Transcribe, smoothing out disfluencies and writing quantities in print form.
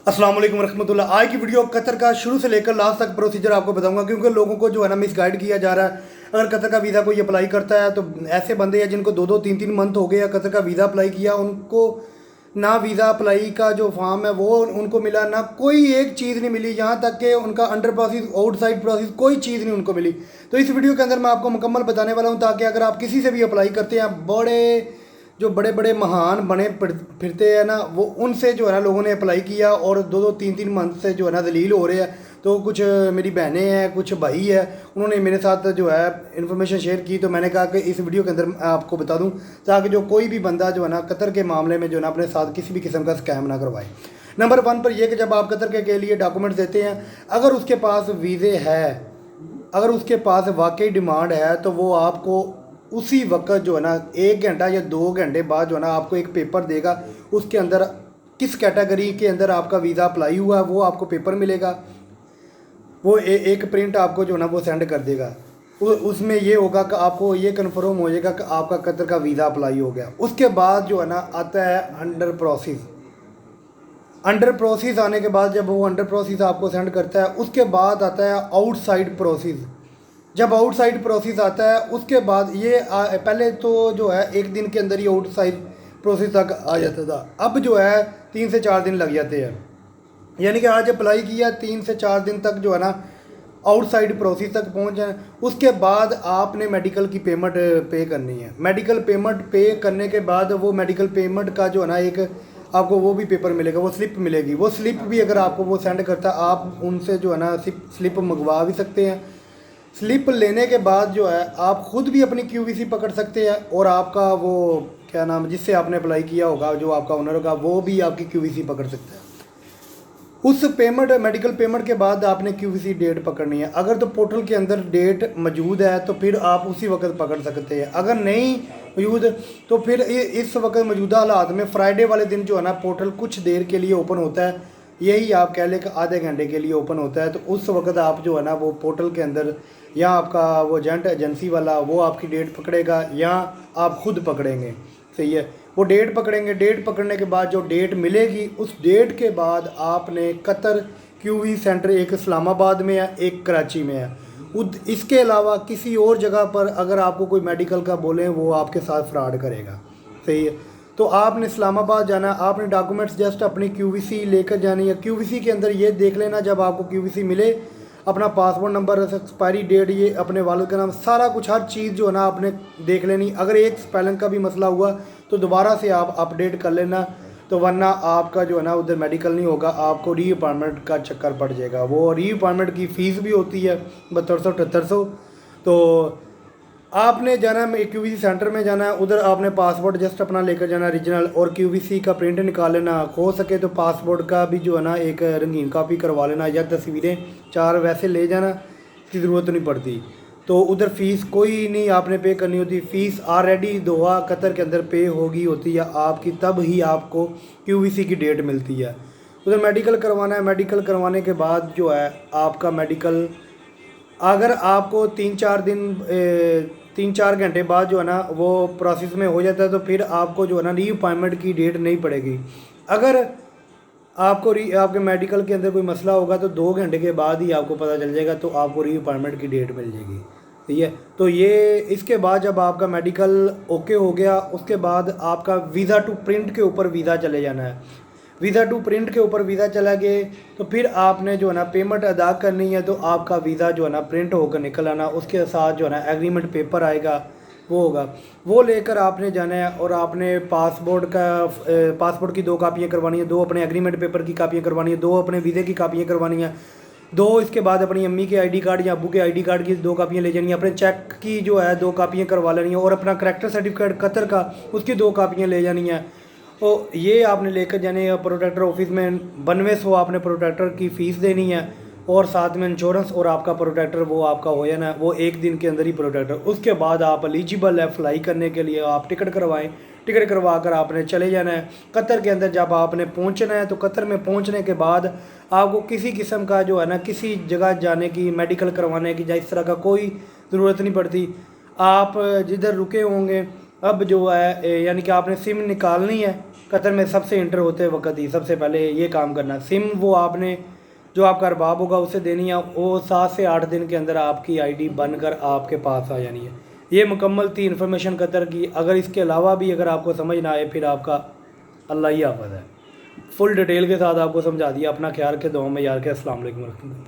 अस्सलाम वालेकुम रहमतुल्लाह। आज की वीडियो कतर का शुरू से लेकर लास्ट तक प्रोसीजर आपको बताऊंगा, क्योंकि लोगों को जो है ना मिसगाइड किया जा रहा है। अगर कतर का वीज़ा कोई अप्लाई करता है तो ऐसे बंदे हैं जिनको 2-2 3-3 मंथ हो गए या कतर का वीज़ा अप्लाई किया, उनको ना वीज़ा अप्लाई का जो फॉर्म है वो उनको मिला, ना कोई एक चीज़ नहीं मिली, यहाँ तक कि उनका अंडर प्रोसेस आउटसाइड प्रोसेस कोई चीज़ नहीं उनको मिली। तो इस वीडियो के अंदर मैं आपको मुकम्मल बताने वाला हूँ, ताकि अगर आप किसी से भी अप्लाई करते हैं, जो बड़े बड़े महान बने फिरते हैं ना, वो उनसे जो है ना लोगों ने अप्लाई किया और 2-2 3-3 मंथ से जो है ना दलील हो रहे हैं। तो कुछ मेरी बहनें हैं, कुछ भाई है, उन्होंने मेरे साथ जो है इन्फॉर्मेशन शेयर की, तो मैंने कहा कि इस वीडियो के अंदर मैं आपको बता दूं, ताकि जो कोई भी बंदा जो है ना कतर के मामले में जो है ना अपने साथ किसी भी किस्म का स्कैम ना करवाए। नंबर 1 पर यह कि जब आप कतर के लिए डॉक्यूमेंट्स देते हैं, अगर उसके पास वीज़े है, अगर उसके पास वाकई डिमांड है, तो वो आपको उसी वक्त जो है ना 1 घंटा या 2 घंटे बाद जो है ना आपको एक पेपर देगा। उसके अंदर किस कैटेगरी के अंदर आपका वीज़ा अप्लाई हुआ है वो आपको पेपर मिलेगा। वो एक प्रिंट आपको जो है ना वो सेंड कर देगा। उसमें ये होगा कि आपको ये कन्फर्म हो जाएगा कि आपका कतर का वीज़ा अप्लाई हो गया। उसके बाद जो है ना आता है अंडर प्रोसेस। अंडर प्रोसेस आने के बाद जब वो अंडर प्रोसेस आपको सेंड करता है, उसके बाद आता है आउटसाइड प्रोसेस। जब आउटसाइड प्रोसेस आता है उसके बाद ये पहले तो जो है 1 दिन के अंदर ही आउटसाइड प्रोसेस तक आ जाता था, अब जो है 3 से 4 दिन लग जाते हैं। यानी कि आज अप्लाई किया 3 से 4 दिन तक जो है ना आउटसाइड प्रोसेस तक पहुंच जाए। उसके बाद आपने मेडिकल की पेमेंट पे करनी है। मेडिकल पेमेंट पे करने के बाद वो मेडिकल पेमेंट का जो है ना एक आपको वो भी पेपर मिलेगा, वो स्लिप मिलेगी। वो स्लिप भी अगर आपको वो सेंड करता है, आप उनसे जो है ना स्लिप मंगवा भी सकते हैं। स्लिप लेने के बाद जो है आप ख़ुद भी अपनी क्यूवीसी पकड़ सकते हैं, और आपका वो क्या नाम जिससे आपने अप्लाई किया होगा, जो आपका ओनर होगा, वो भी आपकी क्यूवीसी पकड़ सकता है। उस मेडिकल पेमेंट के बाद आपने क्यूवीसी डेट पकड़नी है। अगर तो पोर्टल के अंदर डेट मौजूद है तो फिर आप उसी वक्त पकड़ सकते हैं। अगर नहीं मौजूद तो फिर इस वक्त मौजूदा हालात में फ्राइडे वाले दिन जो है ना पोर्टल कुछ देर के लिए ओपन होता है, यही आप कह लें कि आधे घंटे के लिए ओपन होता है। तो उस वक्त आप जो है ना वो पोर्टल के अंदर या आपका वो एजेंट एजेंसी वाला वो आपकी डेट पकड़ेगा, या आप खुद पकड़ेंगे। सही है, वो डेट पकड़ेंगे। डेट पकड़ने के बाद जो डेट मिलेगी, उस डेट के बाद आपने कतर क्यूवी सेंटर एक इस्लामाबाद में है, एक कराची में है। इसके अलावा किसी और जगह पर अगर आपको कोई मेडिकल का बोलें, वो आपके साथ फ्रॉड करेगा। सही है, तो आपने इस्लामाबाद जाना, आपने डॉक्यूमेंट्स जस्ट अपनी क्यूवीसी लेकर जानी है। क्यूवीसी के अंदर ये देख लेना, जब आपको क्यूवीसी मिले, अपना पासपोर्ट नंबर, एक्सपायरी डेट, ये अपने वालिद का नाम, सारा कुछ हर चीज़ जो है ना आपने देख लेनी। अगर एक स्पेलिंग का भी मसला हुआ तो दोबारा से आप अपडेट कर लेना, तो वरना आपका जो है ना उधर मेडिकल नहीं होगा, आपको री अपॉइंटमेंट का चक्कर पड़ जाएगा। वो री अपॉइंटमेंट की फ़ीस भी होती है 7200-7800। तो आपने जाना है क्यूवीसी सेंटर में जाना है, उधर आपने पासपोर्ट जस्ट अपना लेकर जाना ओरिजिनल, और क्यूवीसी का प्रिंट निकाल लेना। हो सके तो पासपोर्ट का भी जो है ना एक रंगीन कापी करवा लेना, या तस्वीरें 4 वैसे ले जाना, इसकी ज़रूरत नहीं पड़ती। तो उधर फ़ीस कोई नहीं आपने पे करनी होती। फ़ीस ऑलरेडी दोहा कतर के अंदर पे होगी होती है आपकी, तब ही आपको क्यूवीसी की डेट मिलती है। उधर मेडिकल करवाना है। मेडिकल करवाने के बाद जो है आपका मेडिकल, अगर आपको 3-4 घंटे बाद जो है ना वो प्रोसेस में हो जाता है, तो फिर आपको जो है ना री अपॉइंटमेंट की डेट नहीं पड़ेगी। अगर आपको आपके मेडिकल के अंदर कोई मसला होगा तो 2 घंटे के बाद ही आपको पता चल जाएगा, तो आपको री अपॉइंटमेंट की डेट मिल जाएगी। ठीक है, तो ये इसके बाद जब आपका मेडिकल ओके हो गया, उसके बाद आपका वीज़ा टू प्रिंट के ऊपर वीज़ा चले जाना है। वीज़ा टू प्रिंट के ऊपर वीज़ा चला गए तो फिर आपने जो है ना पेमेंट अदा करनी है, तो आपका वीज़ा जो है ना प्रिंट होकर निकल आना, उसके साथ जो है ना एग्रीमेंट पेपर आएगा, वो होगा, वो लेकर आपने जाना है। और आपने पासपोर्ट की 2 कापियाँ करवानी है, 2 अपने एग्रीमेंट पेपर की कापियाँ करवानी है, 2 अपने वीज़े की कापियाँ करवानी है, 2 इसके बाद अपनी अम्मी के आईडी कार्ड या अब्बू के आईडी कार्ड की 2 कापियाँ ले जानी है, अपने चेक की जो है 2 कापियाँ करवा लेनी है, और अपना करैक्टर सर्टिफिकेट कतर का उसकी 2 कापियाँ ले जानी है। तो ये आपने लेकर जाने हैं प्रोटेक्टर ऑफिस में। 9200 आपने प्रोटेक्टर की फ़ीस देनी है, और साथ में इंश्योरेंस, और आपका प्रोटेक्टर वो आपका हो जाना है, वो 1 दिन के अंदर ही प्रोटेक्टर। उसके बाद आप एलिजिबल है फ्लाई करने के लिए, आप टिकट करवाएं। टिकट करवा कर आपने चले जाना है कतर के अंदर। जब आपने पहुंचना है तो कतर में पहुंचने के बाद आपको किसी किस्म का जो है ना किसी जगह जाने की, मेडिकल करवाने की या इस तरह का कोई ज़रूरत नहीं पड़ती। आप जिधर रुके होंगे, अब जो है यानी कि आपने सिम निकालनी है, कतर में सबसे इंटर होते वक्त ही सबसे पहले ये काम करना। सिम वो आपने जो आपका अरबाब होगा उसे देनी है, वो 7 से 8 दिन के अंदर आपकी आईडी बनकर आपके पास आ जानी है। ये मुकम्मल थी इन्फॉर्मेशन कतर की। अगर इसके अलावा भी अगर आपको समझ ना आए फिर आपका अल्लाह ही हाफ़िज़ है। फुल डिटेल के साथ आपको समझा दिया। अपना ख्याल के दुआ में यार के। अस्सलाम वालेकुम।